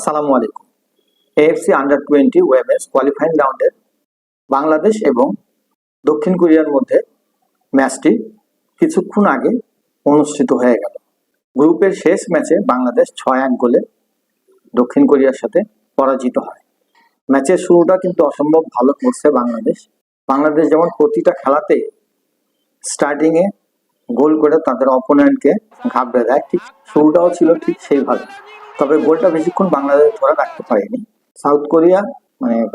আসসালামু আলাইকুম। AFC under-20 women's qualifying রাউন্ডের বাংলাদেশ এবং দক্ষিণ কোরিয়ার মধ্যে ম্যাচটি কিছুক্ষণ আগে অনুষ্ঠিত হয়ে গেল। গ্রুপের শেষ ম্যাচে বাংলাদেশ 6-1 গোলে দক্ষিণ কোরিয়ার সাথে পরাজিত হয়। ম্যাচের শুরুটা কিন্তু অসম্ভব ভালো করছে বাংলাদেশ। বাংলাদেশ যেমন প্রতিটা খেলাতে স্টার্টিংয়ে গোল করে তাদের অপোনেন্টকে ঘাবড়ে দেয়, ঠিক শুরুটাও ছিল ঠিক সেইভাবে। তবে গোলটা বেশিক্ষণ বাংলাদেশ ধরে রাখতে পারেনি। সাউথ কোরিয়া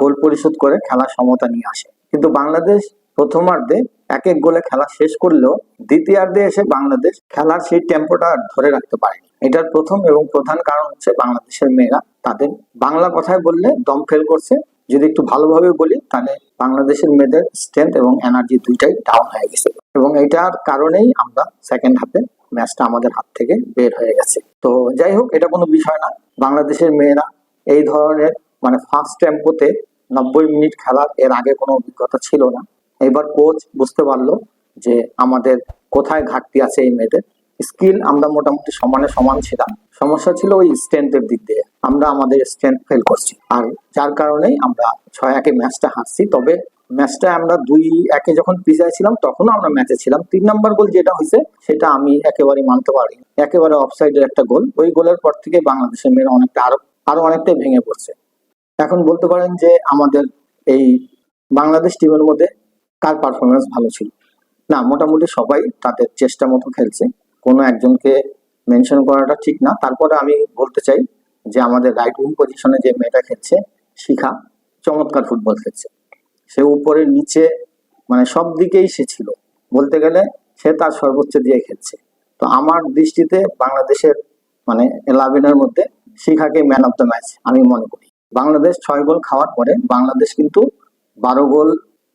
গোল পরিশোধ করে খেলা সমতা নিয়ে আসে, কিন্তু বাংলাদেশ প্রথমার্ধে এক গোলে খেলা শেষ করলেও দ্বিতীয়ার্ধে এসে বাংলাদেশ খেলার সেই টেম্পোটা ধরে রাখতে পারেনি। এটার প্রথম এবং প্রধান কারণ হচ্ছে বাংলাদেশের মেয়েরা তাদের বাংলা কথায় বললে দম ফেল করছে। যদি একটু ভালোভাবে বলি তাহলে বাংলাদেশের মেয়েদের স্ট্রেংথ এবং এনার্জি দুইটাই ডাউন হয়ে গেছে, এবং এটার কারণেই আমরা সেকেন্ড হাফে ম্যাচটা আমাদের হাত থেকে বের হয়ে গেছে। তো যাই হোক, এটা কোনো বিষয় না। বাংলাদেশের মেয়েরা এই ধরনের ফার্স্ট টেম্পোতে 90 মিনিট খেলার এর আগে কোনো অভিজ্ঞতা ছিল না। এবার কোচ বুঝতে পারলো যে আমাদের কোথায় ঘাটতি আছে। এই মেয়েদের স্কিল আমরা মোটামুটি সমানে সমান ছিলাম, সমস্যা ছিল ওই স্ট্রেংথের দিক দিয়ে। আমরা আমাদের স্ট্রেংথ ফেল করছি, আর যার কারণেই আমরা 6-1 ম্যাচটা হারছি। তবে ম্যাচটা আমরা 2-1 যখন পিছিয়ে ছিলাম তখনও আমরা ম্যাচে ছিলাম। 3 নম্বর গোল যেটা হয়েছে সেটা আমি একেবারে মানতে পারি, একেবারে অফসাইডের একটা গোল। ওই গোলের পর থেকে বাংলাদেশের মেয়েরা আরো অনেকটাই ভেঙে পড়ছে। এখন বলতে পারেন যে আমাদের এই বাংলাদেশ টিমের মধ্যে কার পারফরমেন্স ভালো ছিল? না, মোটামুটি সবাই তাদের চেষ্টা মতো খেলছে, কোনো একজনকে মেনশন করাটা ঠিক না। তারপরে আমি বলতে চাই যে আমাদের রাইট উইং পজিশনে যে মেয়েটা খেলছে শিখা, চমৎকার ফুটবল খেলছে। সে উপরে নিচে সব দিকেই সে ছিল, বলতে গেলে সে তার সর্বোচ্চ দিয়ে খেলছে। তো আমার দৃষ্টিতে বাংলাদেশের 11-এর মধ্যে শিখাকে ম্যান অফ দ্য ম্যাচ আমি মনে করি। বাংলাদেশ 6 গোল খাওয়ার পরে বাংলাদেশ কিন্তু 12 গোল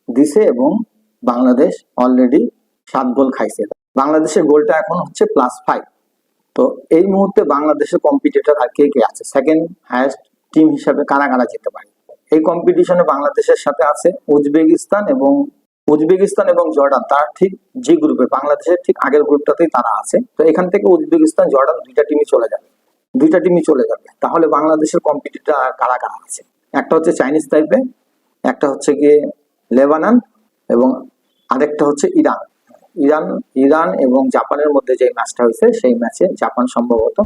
দিছে, এবং বাংলাদেশ অলরেডি 7 গোল খাইছে। বাংলাদেশের গোলটা এখন হচ্ছে +5। তো এই মুহূর্তে বাংলাদেশের কম্পিটিটর আর কে কে আছে? সেকেন্ড হাইয়েস্ট টিম হিসাবে কারা কারা যেতে পারে? এই কম্পিটিশনে বাংলাদেশের সাথে আছে উজবেকিস্তান এবং জর্ডান। তার ঠিক যে গ্রুপে, বাংলাদেশের ঠিক আগের গ্রুপটাতেই তারা আছে। তো এখান থেকে উজবেকিস্তান, জর্ডান দুইটা টিমই চলে যাবে। তাহলে বাংলাদেশের কম্পিটিটর আর কারা কারা আছে? একটা হচ্ছে চাইনিজ তাইপে, একটা হচ্ছে গিয়ে লেবানন, এবং আরেকটা হচ্ছে ইরান এবং জাপানের মধ্যে যে ম্যাচটা হয়েছে সেই ম্যাচে জাপান সম্ভবত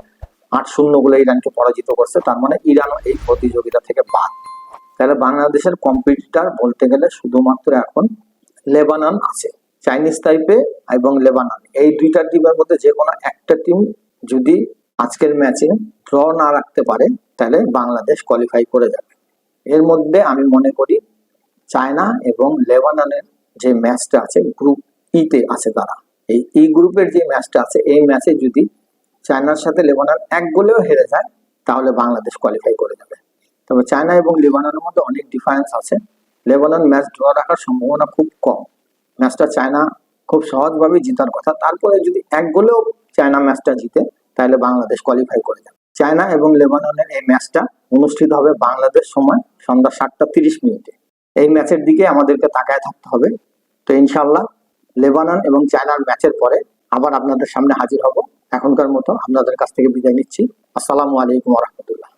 8-0 গোলে ইরানকে পরাজিত করছে। তার মানে ইরানও এই প্রতিযোগিতা থেকে বাদ। তাহলে বাংলাদেশের কম্পিটিটর বলতে গেলে শুধুমাত্র এখন লেবানন আছে। চাইনিজ তাইপে এবং লেবানন, এই দুইটা টিমের মধ্যে যে কোনো একটা টিম যদি আজকের ম্যাচে ড্র না রাখতে পারে তাহলে বাংলাদেশ কোয়ালিফাই করে যাবে। এর মধ্যে আমি মনে করি চায়না এবং লেবাননের যে ম্যাচটা আছে, গ্রুপ ইতে আছে তারা, এই গ্রুপের যে ম্যাচটা আছে, এই ম্যাচে যদি চায়নার সাথে লেবানন 1 গোলেও হেরে যায় তাহলে বাংলাদেশ কোয়ালিফাই করে যাবে। তবে চায়না এবং লেবাননের মধ্যে অনেক ডিফারেন্স আছে। লেবানন ম্যাচ ড্র রাখার সম্ভাবনা খুব কম। ম্যাচটা চায়না খুব সহজভাবে জেতার কথা। তারপরে যদি 1 গোলেও চায়না ম্যাচটা জিতে তাহলে বাংলাদেশ কোয়ালিফাই করে যাবে। চায়না এবং লেবাননের এই ম্যাচটা অনুষ্ঠিত হবে বাংলাদেশ সময় সন্ধ্যা 7:30 এই ম্যাচের দিকে আমাদেরকে তাকায় থাকতে হবে। তো ইনশাল্লাহ লেবানন এবং চায়নার ম্যাচের পরে আবার আপনাদের সামনে হাজির হব। এখনকার মতো আপনাদের কাছ থেকে বিদায় নিচ্ছি। আসসালামু আলাইকুম ওয়া রাহমাতুল্লাহ।